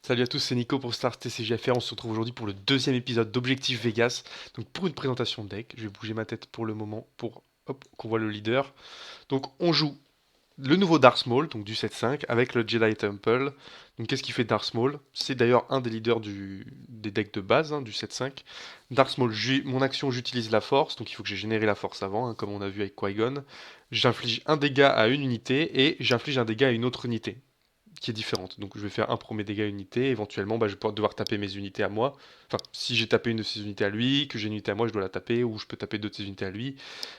Salut à tous, c'est Nico pour Star TCGFR. On se retrouve aujourd'hui pour le deuxième épisode d'Objectif Vegas. Donc pour une présentation de deck, je vais bouger ma tête pour le moment pour qu'on voit le leader. Donc on joue le nouveau Darth Maul, donc du 7-5, avec le Jedi Temple. Donc qu'est-ce qui fait Darth Maul? C'est d'ailleurs un des leaders des decks de base du 7-5. Darth Maul, mon action, j'utilise la force, donc il faut que j'ai généré la force avant, comme on a vu avec Qui-Gon. J'inflige un dégât à une unité et j'inflige un dégât à une autre unité qui est différente. Donc je vais faire un premier dégât unité, éventuellement je vais pouvoir devoir taper mes unités à moi. Enfin, si j'ai tapé une de ses unités à lui, que j'ai une unité à moi, je dois la taper, ou je peux taper deux de ses unités à lui.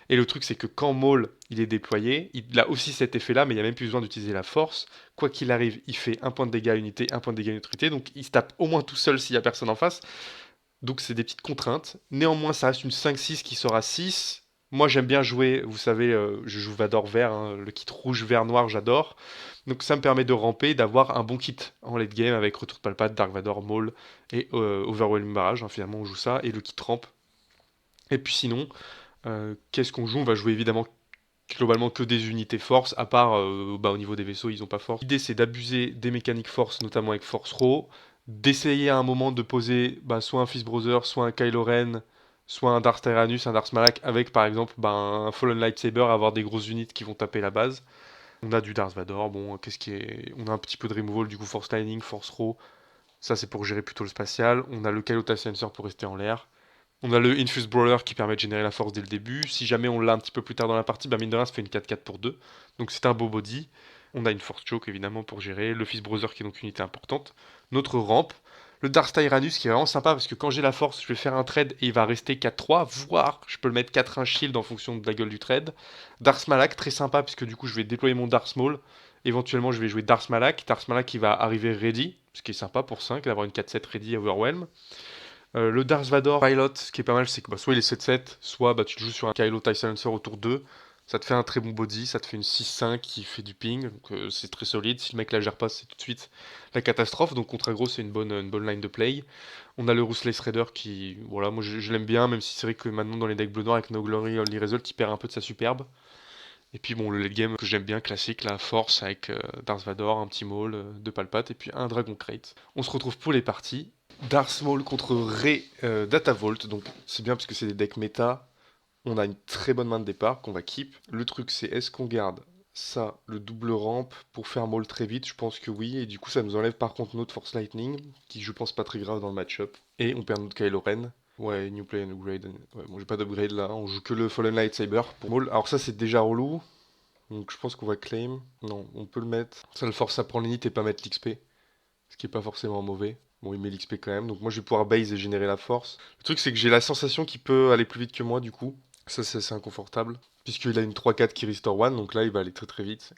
Et le truc c'est que quand Maul il est déployé, il a aussi cet effet là, mais il n'y a même plus besoin d'utiliser la force. Quoi qu'il arrive, il fait un point de dégâts à unité, un point de dégâts à unité, donc il se tape au moins tout seul s'il n'y a personne en face. Donc c'est des petites contraintes. Néanmoins, ça reste une 5-6 qui sera 6. Moi j'aime bien jouer, vous savez, je joue Vador vert, le kit rouge, vert, noir, j'adore. Donc ça me permet de ramper, d'avoir un bon kit en late game avec Retour de Palpate, Dark Vador, Maul et Overwhelming Barrage. Finalement on joue ça, et le kit rampe. Et puis sinon, qu'est-ce qu'on joue? On va jouer évidemment globalement que des unités force, à part au niveau des vaisseaux, ils ont pas force. L'idée c'est d'abuser des mécaniques force, notamment avec Force Raw, d'essayer à un moment de poser soit un Fist Brother, soit un Kylo Ren, soit un Darth Tyrannus, un Darth Malak, avec par exemple un Fallen Lightsaber, avoir des grosses unités qui vont taper la base. On a du Darth Vador, bon, qu'est-ce qui est. On a un petit peu de removal, du coup Force Lightning, Force Raw, ça c'est pour gérer plutôt le spatial. On a le Kaiota Sensor pour rester en l'air. On a le Infuse Brawler qui permet de générer la force dès le début. Si jamais on l'a un petit peu plus tard dans la partie, mine de rien, ça fait une 4-4 pour 2. Donc c'est un beau body. On a une Force Choke évidemment pour gérer. Le Fist Brother qui est donc une unité importante. Notre rampe. Le Darth Tyrannus qui est vraiment sympa parce que quand j'ai la force, je vais faire un trade et il va rester 4-3, voire je peux le mettre 4-1 shield en fonction de la gueule du trade. Darth Malak, très sympa puisque du coup je vais déployer mon Darth Maul. Éventuellement je vais jouer Darth Malak. Darth Malak qui va arriver ready, ce qui est sympa pour 5, d'avoir une 4-7 ready à Overwhelm. Le Darth Vador Pilot, ce qui est pas mal, c'est que soit il est 7-7, soit tu le joues sur un Kylo TIE Silencer autour 2. Ça te fait un très bon body, ça te fait une 6-5 qui fait du ping, donc c'est très solide. Si le mec la gère pas, c'est tout de suite la catastrophe. Donc contre aggro, c'est une bonne line de play. On a le Ruthless Raider qui, voilà, moi je l'aime bien, même si c'est vrai que maintenant dans les decks bleu-noir avec No Glory Only Result, il perd un peu de sa superbe. Et puis bon, le late game que j'aime bien, classique, la Force avec Darth Vador, un petit Maul, deux Palpates et puis un Dragon Crate. On se retrouve pour les parties. Darth Maul contre Rey Data Vault, donc c'est bien parce que c'est des decks méta. On a une très bonne main de départ qu'on va keep. Le truc c'est est-ce qu'on garde ça, le double ramp, pour faire Maul très vite? Je pense que oui, et du coup ça nous enlève par contre notre Force Lightning, qui je pense pas très grave dans le match-up. Et on perd notre Kylo Ren. Ouais, New Play and Upgrade. Ouais, bon, j'ai pas d'upgrade là, on joue que le Fallen Lightsaber pour Maul. Alors ça c'est déjà relou, donc je pense qu'on va claim. Non, on peut le mettre. Ça le force à prendre l'init et pas mettre l'XP, ce qui est pas forcément mauvais. Bon, il met l'XP quand même, donc moi je vais pouvoir base et générer la force. Le truc c'est que j'ai la sensation qu'il peut aller plus vite que moi du coup. Ça c'est assez inconfortable. Puisqu'il a une 3-4 qui restore one, donc là il va aller très très vite.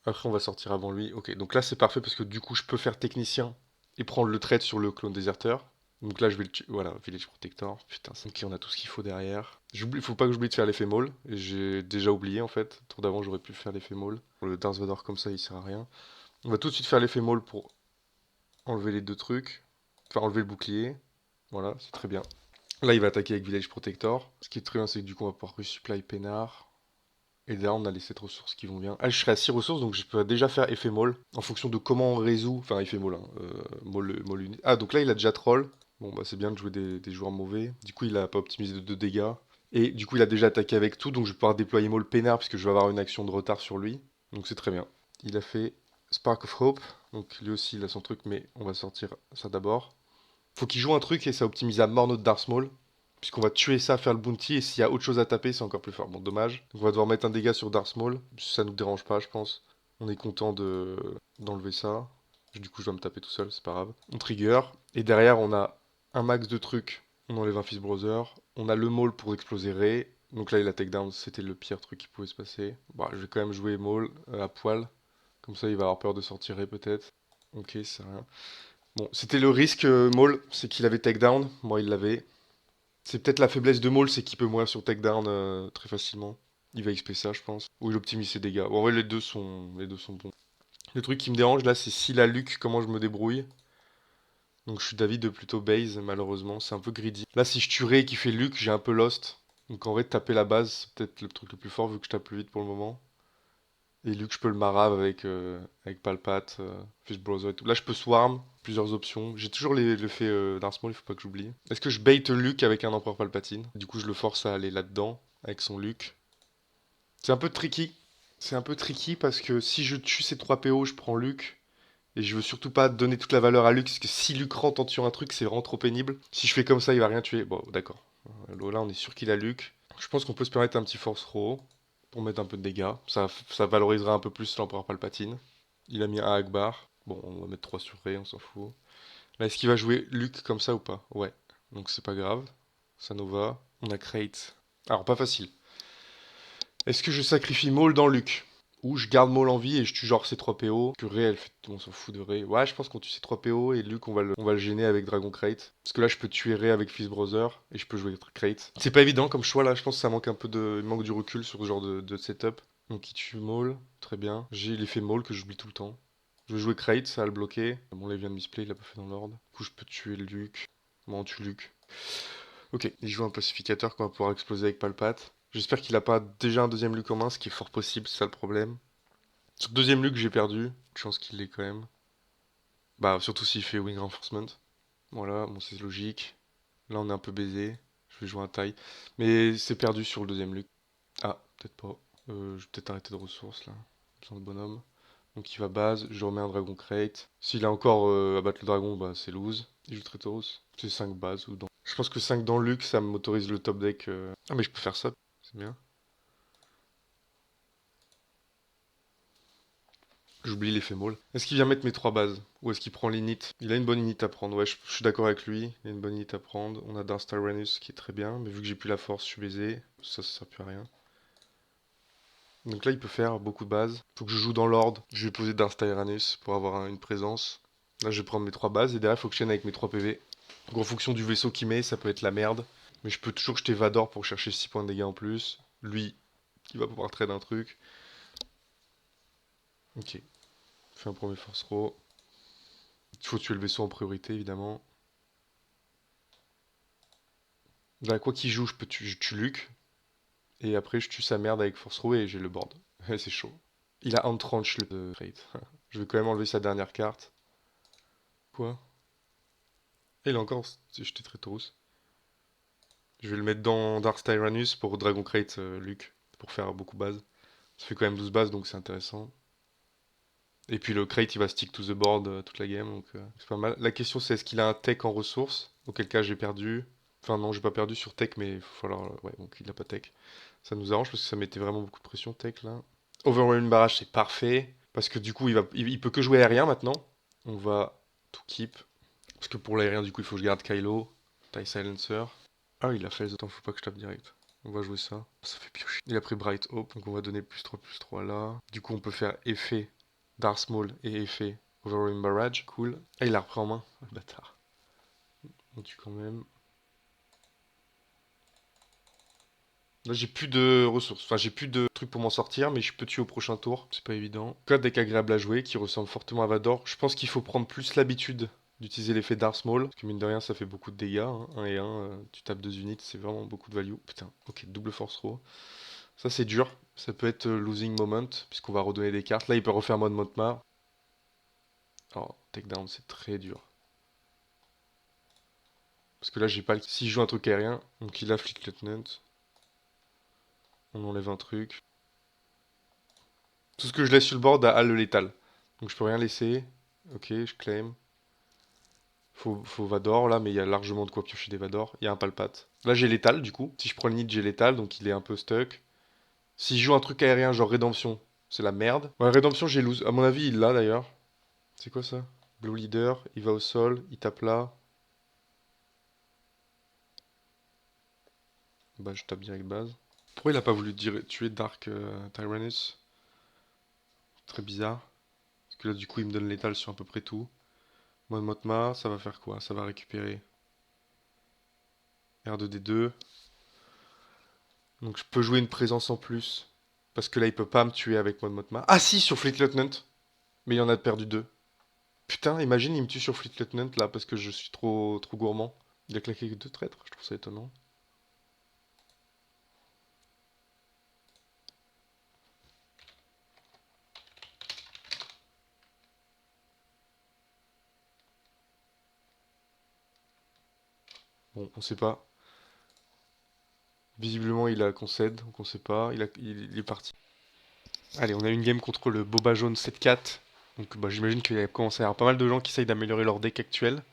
Après on va sortir avant lui. Ok, donc là c'est parfait parce que du coup je peux faire technicien et prendre le trade sur le clone déserteur. Donc là je vais le tuer. Voilà, Village Protector. Putain, c'est ok, on a tout ce qu'il faut derrière. Faut pas que j'oublie de faire l'effet Maul. J'ai déjà oublié en fait. Tour d'avant j'aurais pu faire l'effet Maul. Le Darth Vader comme ça il sert à rien. On va tout de suite faire l'effet Maul pour enlever les deux trucs. Enfin enlever le bouclier. Voilà, c'est très bien. Là il va attaquer avec Village Protector. Ce qui est très bien c'est que du coup on va pouvoir resupply Peinard. Et là, on a les 7 ressources qui vont bien. Ah, je serai à 6 ressources, donc je peux déjà faire effet molle. En fonction de comment on résout. Enfin, effet molle, hein. Molle Ah, donc là, il a déjà troll. Bon, bah, c'est bien de jouer des joueurs mauvais. Du coup, il a pas optimisé de 2 dégâts. Et du coup, il a déjà attaqué avec tout, donc je vais pouvoir déployer molle peinard, puisque je vais avoir une action de retard sur lui. Donc c'est très bien. Il a fait Spark of Hope. Donc lui aussi, il a son truc, mais on va sortir ça d'abord. Faut qu'il joue un truc et ça optimise à mort notre Darth Maul. Puisqu'on va tuer ça, faire le bounty, et s'il y a autre chose à taper, c'est encore plus fort. Bon, dommage. Donc on va devoir mettre un dégât sur Darth Maul. Ça nous dérange pas, je pense. On est content d'enlever ça. Du coup, je dois me taper tout seul, c'est pas grave. On trigger. Et derrière, on a un max de trucs. On enlève un Fist Brother. On a le Maul pour exploser Rey. Donc là, il a takedown, c'était le pire truc qui pouvait se passer. Bon, je vais quand même jouer Maul à poil. Comme ça, il va avoir peur de sortir Rey peut-être. Ok, c'est rien. Bon, c'était le risque, Maul, c'est qu'il avait takedown. Moi, il l'avait. C'est peut-être la faiblesse de Maul, c'est qu'il peut mourir sur takedown très facilement. Il va XP ça, je pense. Ou il optimise ses dégâts. Bon, en vrai, les deux sont bons. Le truc qui me dérange là, c'est si la Luke, comment je me débrouille. Donc je suis d'avis de plutôt base, malheureusement. C'est un peu greedy. Là, si je tuerais qui fait Luke, j'ai un peu lost. Donc en vrai, taper la base, c'est peut-être le truc le plus fort vu que je tape plus vite pour le moment. Et Luke, je peux le marave avec Palpate, Fist Browser et tout. Là, je peux Swarm, plusieurs options. J'ai toujours l'effet Darth Maul, il faut pas que j'oublie. Est-ce que je bait Luke avec un Empereur Palpatine? Du coup, je le force à aller là-dedans, avec son Luke. C'est un peu tricky. C'est un peu tricky parce que si je tue ces 3 PO, je prends Luke. Et je veux surtout pas donner toute la valeur à Luke, parce que si Luke rentre en tuant un truc, c'est vraiment trop pénible. Si je fais comme ça, il va rien tuer. Bon, d'accord. Là, on est sûr qu'il a Luke. Je pense qu'on peut se permettre un petit Force Throw pour mettre un peu de dégâts. Ça valorisera un peu plus l'Empereur Palpatine. Il a mis un Akbar. Bon, on va mettre 3 sur Rey, on s'en fout. Là, est-ce qu'il va jouer Luke comme ça ou pas? Ouais. Donc c'est pas grave. Ça nous va. On a Crate. Alors, pas facile. Est-ce que je sacrifie Maul dans Luke? Ou je garde Maul en vie et je tue genre ces 3 PO. Que Rey, on s'en fout de Rey. Ouais, je pense qu'on tue ces 3 PO et Luke, on va le gêner avec Dragon Crate. Parce que là, je peux tuer Rey avec Fist Brother et je peux jouer Crate. C'est pas évident comme choix là, je pense que ça manque un peu de. Il manque du recul sur ce genre de setup. Donc il tue Maul, très bien. J'ai l'effet Maul que j'oublie tout le temps. Je vais jouer Crate, ça va le bloquer. Bon, là, il vient de misplay, il l'a pas fait dans l'ordre. Du coup, je peux tuer Luke. Bon, on tue Luke. Ok, il joue un pacificateur qu'on va pouvoir exploser avec Palpate. J'espère qu'il a pas déjà un deuxième Luke en main, ce qui est fort possible, c'est ça le problème. Sur le deuxième Luke, j'ai perdu. Chance qu'il l'ait quand même. Bah, surtout s'il fait Wing Reinforcement. Voilà, bon, c'est logique. Là, on est un peu baisé. Je vais jouer un taille. Mais c'est perdu sur le deuxième Luke. Ah, peut-être pas. Je vais peut-être arrêter de ressources là. Sans le bonhomme. Donc il va base, je remets un dragon crate. S'il a encore à battre le dragon, bah c'est lose. Il joue Traitorous. C'est 5 bases ou dans. Je pense que 5 dans Luke, ça m'autorise le top deck. Ah mais je peux faire ça, c'est bien. J'oublie l'effet Maul. Est-ce qu'il vient mettre mes 3 bases? Ou est-ce qu'il prend l'init? Il a une bonne init à prendre, ouais, je suis d'accord avec lui. Il a une bonne init à prendre. On a Darth Tyrannus qui est très bien, mais vu que j'ai plus la force, je suis baisé. Ça sert plus à rien. Donc là, il peut faire beaucoup de bases. Faut que je joue dans l'ordre. Je vais poser Darth Tyrannus pour avoir une présence. Là, je vais prendre mes 3 bases et derrière, il faut que je chaîne avec mes 3 PV. Donc en fonction du vaisseau qu'il met, ça peut être la merde. Mais je peux toujours jeter Vador pour chercher 6 points de dégâts en plus. Lui, il va pouvoir trade un truc. Ok. Fais un premier force row. Il faut tuer le vaisseau en priorité, évidemment. Là, quoi qu'il joue, je tue Luke. Et après, je tue sa merde avec force row et j'ai le board. C'est chaud. Il a Entrench le trade. Je vais quand même enlever sa dernière carte. Quoi? Et il a encore jeté Traitorous. Je vais le mettre dans Dark Tyrannus pour Dragon Crate Luke. Pour faire beaucoup base. Ça fait quand même 12 bases, donc c'est intéressant. Et puis le crate il va stick to the board toute la game, donc c'est pas mal. La question c'est est-ce qu'il a un tech en ressources? Auquel cas j'ai perdu. Enfin non, j'ai pas perdu sur tech, mais il faut falloir. Ouais, donc il a pas tech. Ça nous arrange parce que ça mettait vraiment beaucoup de pression tech là. Overwhelming Barrage c'est parfait. Parce que du coup il peut que jouer aérien maintenant. On va tout keep. Parce que pour l'aérien du coup il faut que je garde Kylo. TIE Silencer. Ah il a fait, attends faut pas que je tape direct. On va jouer ça. Ça fait piocher. Il a pris Bright Hope, donc on va donner plus 3 là. Du coup on peut faire effet Darth Maul et effet Overwhelming Barrage, cool. Ah, il l'a repris en main, le bâtard. On tue quand même. Là, j'ai plus de ressources. Enfin, j'ai plus de trucs pour m'en sortir, mais je peux tuer au prochain tour. C'est pas évident. Code deck agréable à jouer, qui ressemble fortement à Vador. Je pense qu'il faut prendre plus l'habitude d'utiliser l'effet Darth Maul. Parce que mine de rien, ça fait beaucoup de dégâts. 1 et 1, tu tapes 2 unités, c'est vraiment beaucoup de value. Putain, ok, double force row. Ça, c'est dur. Ça peut être losing moment, puisqu'on va redonner des cartes. Là, il peut refaire mode Montmar. Oh, takedown, c'est très dur. Parce que là, j'ai pas le. S'il joue un truc aérien, donc il a Fleet Lieutenant. On enlève un truc. Tout ce que je laisse sur le board a le létal. Donc je peux rien laisser. Ok, je claim. Faut Vador là, mais il y a largement de quoi piocher des Vador. Il y a un Palpate. Là, j'ai létal du coup. Si je prends le nid, j'ai létal, donc il est un peu stuck. Si je joue un truc aérien, genre Rédemption, c'est la merde. Ouais, Rédemption, j'ai lose. À mon avis, il l'a d'ailleurs. C'est quoi ça? Blue Leader, il va au sol, il tape là. Bah, je tape direct base. Pourquoi il a pas voulu tuer Dark Tyrannus? Très bizarre. Parce que là, du coup, il me donne létal sur à peu près tout. Mode Motma, ça va faire quoi? Ça va récupérer R2D2. Donc je peux jouer une présence en plus. Parce que là, il peut pas me tuer avec Mode Motma. Ah si, sur Fleet Lieutenant. Mais il en a perdu 2. Putain, imagine, il me tue sur Fleet Lieutenant là parce que je suis trop gourmand. Il a claqué que 2 traîtres, je trouve ça étonnant. Bon, on sait pas. Visiblement, il a concède, donc on sait pas. Il est parti. Allez, on a une game contre le Boba Jaune 7-4. Donc bah, j'imagine qu'il y a commencé à y avoir pas mal de gens qui essayent d'améliorer leur deck actuel.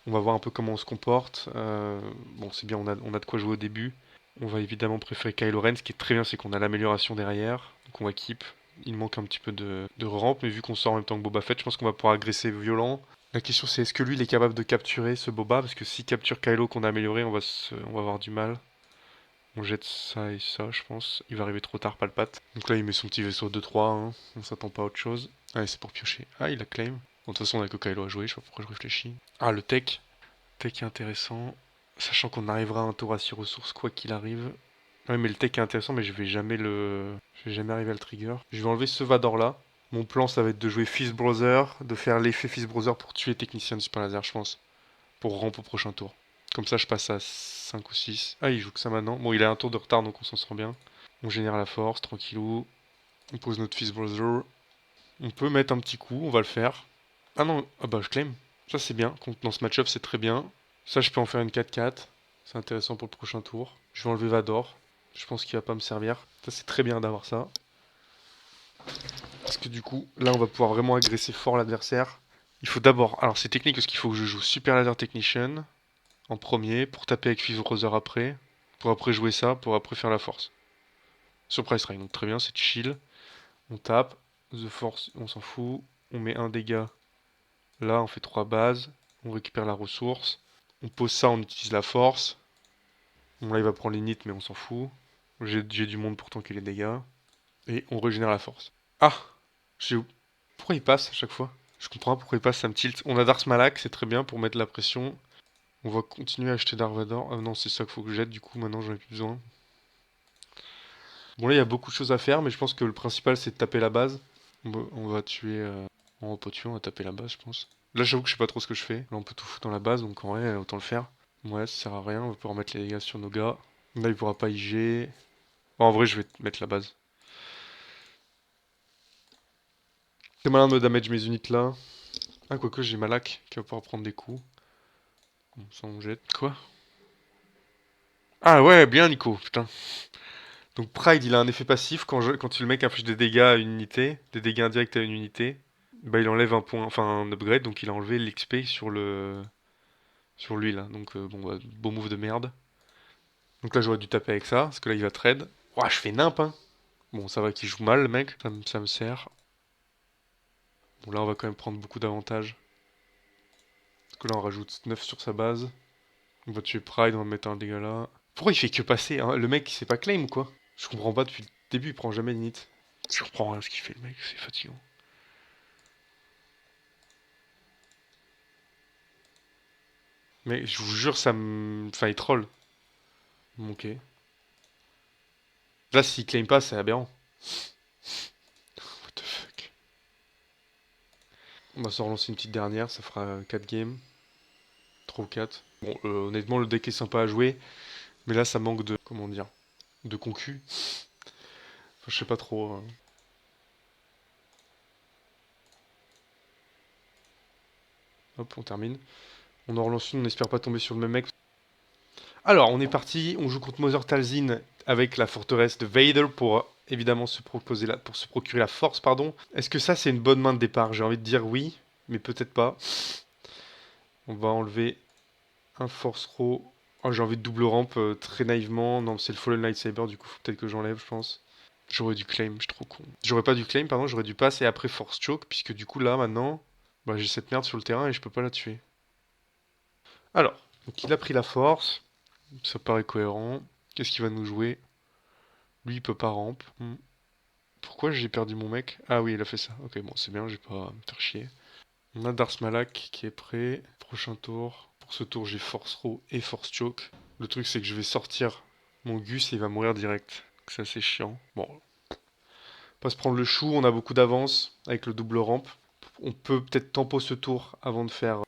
On va voir un peu comment on se comporte. Bon, c'est bien, on a de quoi jouer au début. On va évidemment préférer Kylo Ren. Ce qui est très bien, c'est qu'on a l'amélioration derrière. Donc on va keep. Il manque un petit peu de rampe, mais vu qu'on sort en même temps que Boba Fett, je pense qu'on va pouvoir agresser violent. La question c'est est-ce que lui il est capable de capturer ce Boba? Parce que s'il capture Kylo qu'on a amélioré, on va avoir du mal. On jette ça et ça, je pense. Il va arriver trop tard, pas le pat. Donc là, il met son petit vaisseau 2-3, hein. On s'attend pas à autre chose. Allez, c'est pour piocher. Ah, il a claim. Bon, de toute façon, on a que Kylo à jouer, je sais pas pourquoi je réfléchis. Ah, le tech. Tech est intéressant. Sachant qu'on arrivera à un tour à 6 ressources, quoi qu'il arrive. Ouais, mais le tech est intéressant, mais je vais jamais le. Je vais jamais arriver à le trigger. Je vais enlever ce Vador là. Mon plan, ça va être de jouer Fist Brother, de faire l'effet Fist Brother pour tuer Technicien de Super Laser, je pense. Pour ramp au prochain tour. Comme ça, je passe à 5 ou 6. Ah, il joue que ça maintenant. Bon, il a un tour de retard, donc on s'en sort bien. On génère la force, tranquillou. On pose notre Fist Brother. On peut mettre un petit coup, on va le faire. Ah non, ah bah je claim. Ça c'est bien, dans ce match-up c'est très bien. Ça je peux en faire une 4-4. C'est intéressant pour le prochain tour. Je vais enlever Vador. Je pense qu'il va pas me servir. Ça c'est très bien d'avoir ça. Parce que du coup, là on va pouvoir vraiment agresser fort l'adversaire. Il faut d'abord... Alors c'est technique parce qu'il faut que je joue Super Ladder Technician en premier, pour taper avec Fist Brother après, pour après jouer ça, pour après faire la force. Surprise Strike, donc très bien, c'est chill. On tape, The Force, on s'en fout. On met un dégât. Là, on fait 3 bases. On récupère la ressource. On pose ça, on utilise la force. Bon, là, il va prendre l'init, mais on s'en fout. J'ai du monde pour tanker les dégâts. Et on régénère la force. Ah, j'ai... Pourquoi il passe à chaque fois? Je comprends pas pourquoi il passe, ça me tilt. On a Darth Malak, c'est très bien pour mettre la pression. On va continuer à acheter Darth Vader. Ah non, c'est ça qu'il faut que je jette, du coup, maintenant j'en ai plus besoin. Bon, là, il y a beaucoup de choses à faire, mais je pense que le principal, c'est de taper la base. On va tuer... On va pas tuer, on va taper la base, je pense. Là, j'avoue que je sais pas trop ce que je fais. Là, on peut tout foutre dans la base, donc en vrai, autant le faire. Ouais, ça sert à rien, on va pouvoir mettre les dégâts sur nos gars. Là, il pourra pas IG. Bon, en vrai, je vais mettre la base. C'est malin de me damage mes unités là. Ah, quoique, j'ai Malak qui va pouvoir prendre des coups. Bon, ça, on jette. Quoi? Ah ouais, bien Nico, putain. Donc Pride, il a un effet passif quand le mec inflige des dégâts à une unité, des dégâts indirects à une unité. Bah, il enlève un point, enfin un upgrade, donc il a enlevé l'XP sur lui là. Donc bon, bah, beau move de merde. Donc là, j'aurais dû taper avec ça, parce que là, il va trade. Ouah, je fais nimp, hein. Bon, ça va qu'il joue mal, le mec. Ça me sert. Bon, là, on va quand même prendre beaucoup d'avantages. Parce que là, on rajoute 9 sur sa base. On va tuer Pride, on va mettre un dégât là. Pourquoi il fait que passer, hein? Le mec, il sait pas claim ou quoi? Je comprends pas depuis le début, il prend jamais d'init. Je comprends rien ce qu'il fait, le mec, c'est fatigant. Mais je vous jure, ça me... Enfin, il troll. Bon, ok. Là, s'il claim pas, c'est aberrant. What the fuck. On va se relancer une petite dernière, ça fera 4 games. 3 ou 4. Bon, honnêtement, le deck est sympa à jouer. Mais là, ça manque de... Comment dire? De concu. Enfin, je sais pas trop. Hop, on termine. On en relance une, on espère pas tomber sur le même mec. Alors, on est parti. On joue contre Mother Talzin avec la forteresse de Vader pour évidemment pour se procurer la force, pardon. Est-ce que ça, c'est une bonne main de départ? J'ai envie de dire oui, mais peut-être pas. On va enlever un Force Row. Oh, j'ai envie de double rampe très naïvement. Non, c'est le Fallen Lightsaber, du coup, faut peut-être que j'enlève, je pense. J'aurais dû claim, je suis trop con. J'aurais pas dû claim, pardon, j'aurais dû passer après Force Choke, puisque du coup, là, maintenant, bah, j'ai cette merde sur le terrain et je peux pas la tuer. Alors, donc il a pris la force. Ça paraît cohérent. Qu'est-ce qu'il va nous jouer? Lui, il peut pas ramp. Pourquoi j'ai perdu mon mec? Ah oui, il a fait ça. Ok, bon, c'est bien, j'ai pas à me faire chier. On a Darth Malak qui est prêt. Prochain tour. Pour ce tour, j'ai Force Row et Force Choke. Le truc, c'est que je vais sortir mon Gus et il va mourir direct. Donc c'est assez chiant. Bon, pas se prendre le chou, on a beaucoup d'avance avec le double ramp. On peut peut-être tempo ce tour avant de faire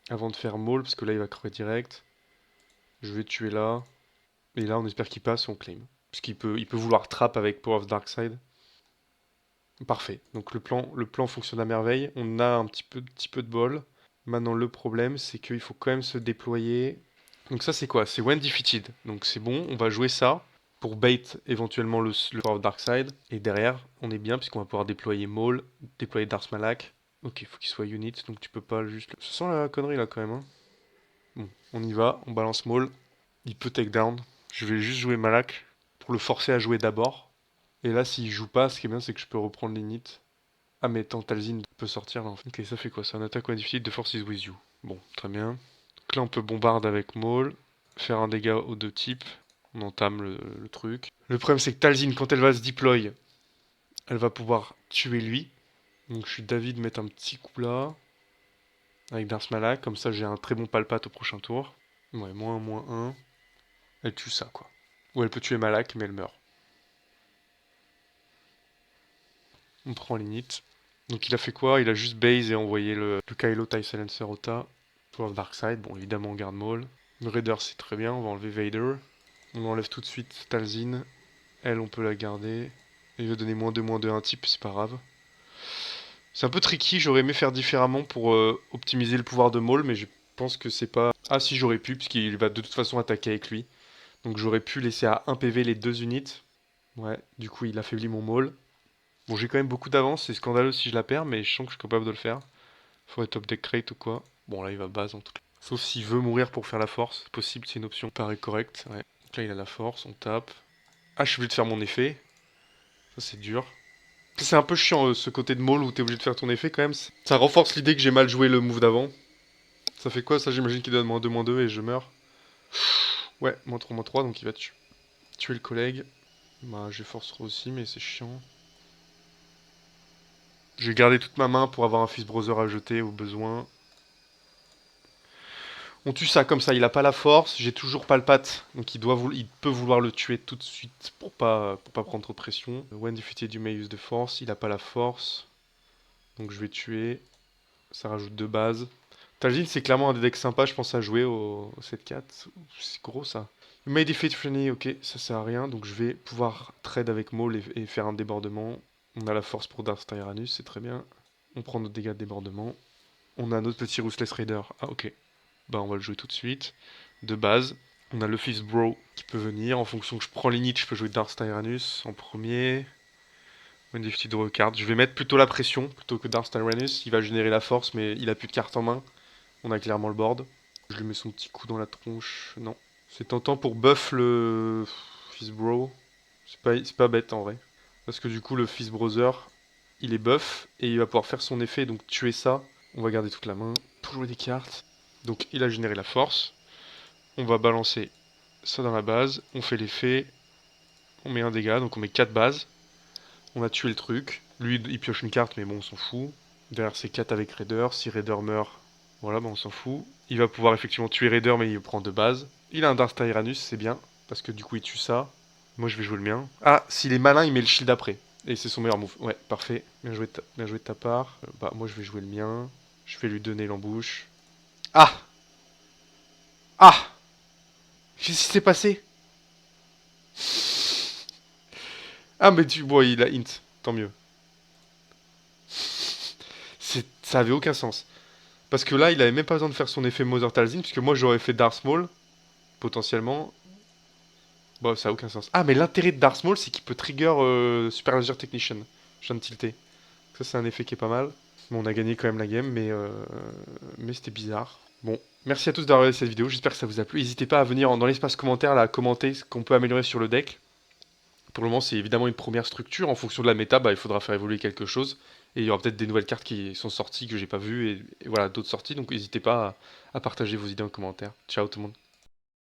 Maul, parce que là, il va crever direct. Je vais tuer là. Et là, on espère qu'il passe, on claim. Il peut vouloir trap avec Power of Darkseid. Parfait. Donc le plan fonctionne à merveille. On a un petit peu de bol. Maintenant, le problème, c'est qu'il faut quand même se déployer. Donc ça c'est quoi? C'est when defeated. Donc c'est bon, on va jouer ça pour bait éventuellement le Power of Darkside. Et derrière, on est bien puisqu'on va pouvoir déployer Maul, déployer Darth Malak. Ok, faut qu'il soit unit, donc tu peux pas juste... Ça sent la connerie là quand même, hein. Bon, on y va, on balance Maul. Il peut take down. Je vais juste jouer Malak pour le forcer à jouer d'abord. Et là, s'il joue pas, ce qui est bien, c'est que je peux reprendre l'init. Ah, mais tant Talzin peut sortir là en fait. Ok, ça fait quoi? C'est un attaque modifié de force is with you. Bon, très bien. Donc là, on peut bombarder avec Maul, faire un dégât aux deux types. On entame le truc. Le problème, c'est que Talzin, quand elle va se deploy, elle va pouvoir tuer lui. Donc je suis d'avis de mettre un petit coup là. Avec Darth Malak, comme ça j'ai un très bon palpate au prochain tour. Ouais, -1, -1. Elle tue ça, quoi. Ou elle peut tuer Malak, mais elle meurt. On prend l'init. Donc il a fait quoi? Il a juste base et envoyé le Kylo TIE Silencer Ota. Pour Darkseid, bon évidemment on garde Maul. Le Raider c'est très bien, on va enlever Vader. On enlève tout de suite Talzin. Elle on peut la garder. Il va donner -2, -2 à un type, c'est pas grave. C'est un peu tricky, j'aurais aimé faire différemment pour optimiser le pouvoir de Maul, mais je pense que c'est pas... Ah si j'aurais pu, puisqu'il va de toute façon attaquer avec lui. Donc j'aurais pu laisser à 1 PV les deux unités. Ouais, du coup il affaiblit mon Maul. Bon j'ai quand même beaucoup d'avance, c'est scandaleux si je la perds, mais je sens que je suis capable de le faire. Faudrait top deck crate ou quoi. Bon là il va base en tout cas. Sauf s'il veut mourir pour faire la force, c'est possible, c'est une option. Paraît correct, ouais. Donc là il a la force, on tape. Ah je suis obligé de faire mon effet. Ça c'est dur. C'est un peu chiant ce côté de Maul où t'es obligé de faire ton effet quand même. Ça renforce l'idée que j'ai mal joué le move d'avant. Ça fait quoi ça? J'imagine qu'il donne -2, -2 et je meurs. Ouais, -3, -3, donc il va tuer le collègue. Bah j'ai force 3 aussi mais c'est chiant. J'ai gardé toute ma main pour avoir un Fist Brother à jeter au besoin. On tue ça comme ça, il a pas la force, j'ai toujours pas le patte, donc il peut vouloir le tuer tout de suite pour pas prendre trop de pression. When defeated you may use the force, il a pas la force, donc je vais tuer. Ça rajoute 2 bases. Tal'Jin c'est clairement un des decks sympas, je pense à jouer au 7-4. C'est gros ça. You may defeat friendly, ok, ça sert à rien, donc je vais pouvoir trade avec Maul et faire un débordement. On a la force pour Darth Tyrannus, c'est très bien. On prend notre dégâts de débordement. On a notre petit Ruthless Raider. Ah ok. Bah on va le jouer tout de suite. De base. On a le Fist Bro qui peut venir. En fonction que je prends l'init, je peux jouer Darth Tyrannus en premier. Une Defeated Draw card. Je vais mettre plutôt la pression plutôt que Darth Tyrannus. Il va générer la force, mais il a plus de cartes en main. On a clairement le board. Je lui mets son petit coup dans la tronche. Non. C'est tentant pour buff le Fist Bro. C'est pas bête en vrai. Parce que du coup, le Fist Brother, il est buff et il va pouvoir faire son effet, donc tuer ça. On va garder toute la main pour jouer des cartes. Donc il a généré la force. On va balancer ça dans la base. On fait l'effet. On met un dégât, donc on met 4 bases. On a tué le truc. Lui, il pioche une carte, mais bon, on s'en fout. Derrière, c'est 4 avec Raider. Si Raider meurt, voilà, bah on s'en fout. Il va pouvoir effectivement tuer Raider, mais il prend 2 bases. Il a un Darth Tyrannus, c'est bien, parce que du coup, il tue ça. Moi, je vais jouer le mien. Ah, s'il est malin, il met le shield après. Et c'est son meilleur move. Ouais, parfait. Bien joué de ta part. Bah, moi, je vais jouer le mien. Je vais lui donner l'embouche. Ah! Ah! Qu'est-ce qui s'est passé? Ah, mais tu... Bon, il a int. Tant mieux. Ça avait aucun sens. Parce que là, il avait même pas besoin de faire son effet Mother Talzin, puisque moi, j'aurais fait Darth Maul, potentiellement. Bon, ça a aucun sens. Ah, mais l'intérêt de Darth Maul, c'est qu'il peut trigger Super Laser Technician. Je viens de tilter. Ça, c'est un effet qui est pas mal. Bon, on a gagné quand même la game, mais c'était bizarre. Bon, merci à tous d'avoir regardé cette vidéo. J'espère que ça vous a plu. N'hésitez pas à venir dans l'espace commentaire là, à commenter ce qu'on peut améliorer sur le deck. Pour le moment, c'est évidemment une première structure. En fonction de la méta, bah, il faudra faire évoluer quelque chose. Et il y aura peut-être des nouvelles cartes qui sont sorties que j'ai pas vues et voilà, d'autres sorties. Donc n'hésitez pas à partager vos idées en commentaire. Ciao tout le monde.